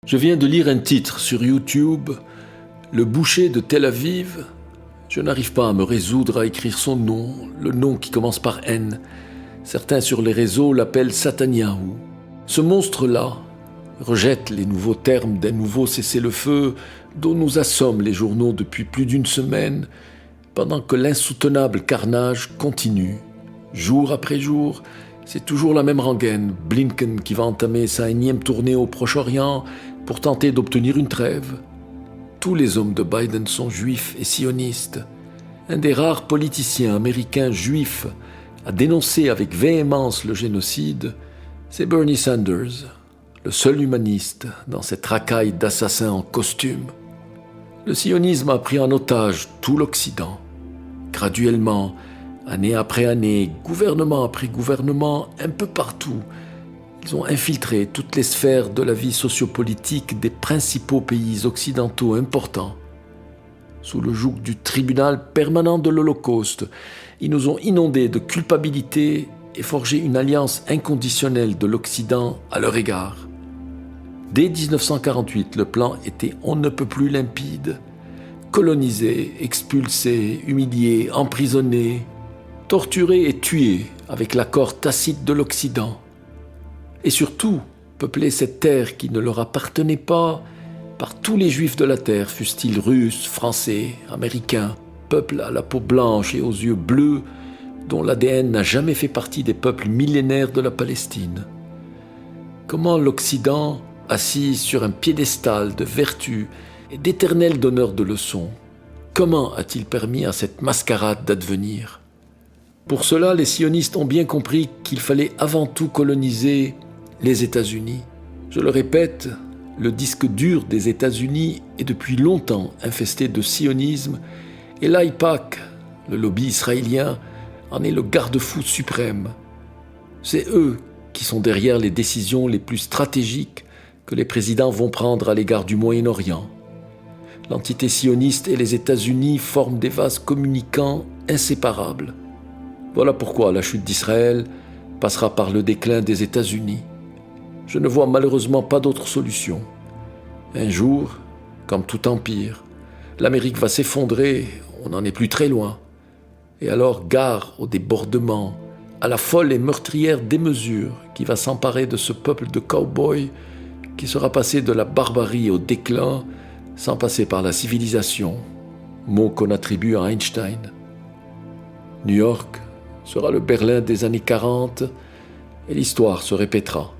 Je viens de lire un titre sur YouTube, Le boucher de Tel Aviv. Je n'arrive pas à me résoudre à écrire son nom, le nom qui commence par N. Certains sur les réseaux l'appellent Sataniaou. Ce monstre-là rejette les nouveaux termes d'un nouveau cessez-le-feu dont nous assomment les journaux depuis plus d'une semaine, pendant que l'insoutenable carnage continue. Jour après jour, c'est toujours la même rengaine, Blinken qui va entamer sa énième tournée au Proche-Orient pour tenter d'obtenir une trêve. Tous les hommes de Biden sont juifs et sionistes. Un des rares politiciens américains juifs à dénoncer avec véhémence le génocide, c'est Bernie Sanders, le seul humaniste dans cette racaille d'assassins en costume. Le sionisme a pris en otage tout l'Occident. Graduellement, année après année, gouvernement après gouvernement, un peu partout, ils ont infiltré toutes les sphères de la vie sociopolitique des principaux pays occidentaux importants. Sous le joug du tribunal permanent de l'Holocauste, ils nous ont inondés de culpabilité et forgé une alliance inconditionnelle de l'Occident à leur égard. Dès 1948, le plan était on ne peut plus limpide. Coloniser, expulser, humilier, emprisonner, torturer et tuer avec l'accord tacite de l'Occident. Et surtout, peupler cette terre qui ne leur appartenait pas par tous les juifs de la terre, fussent-ils russes, français, américains, peuples à la peau blanche et aux yeux bleus, dont l'ADN n'a jamais fait partie des peuples millénaires de la Palestine. Comment l'Occident, assis sur un piédestal de vertu et d'éternels donneurs de leçons, comment a-t-il permis à cette mascarade d'advenir ? Pour cela, les sionistes ont bien compris qu'il fallait avant tout coloniser les États-Unis. Je le répète, le disque dur des États-Unis est depuis longtemps infesté de sionisme et l'AIPAC, le lobby israélien, en est le garde-fou suprême. C'est eux qui sont derrière les décisions les plus stratégiques que les présidents vont prendre à l'égard du Moyen-Orient. L'entité sioniste et les États-Unis forment des vases communicants inséparables. Voilà pourquoi la chute d'Israël passera par le déclin des États-Unis. Je ne vois malheureusement pas d'autre solution. Un jour, comme tout empire, l'Amérique va s'effondrer, on n'en est plus très loin. Et alors, gare au débordement, à la folle et meurtrière démesure qui va s'emparer de ce peuple de cow-boys qui sera passé de la barbarie au déclin sans passer par la civilisation, mot qu'on attribue à Einstein. New York sera le Berlin des années 40 et l'histoire se répétera.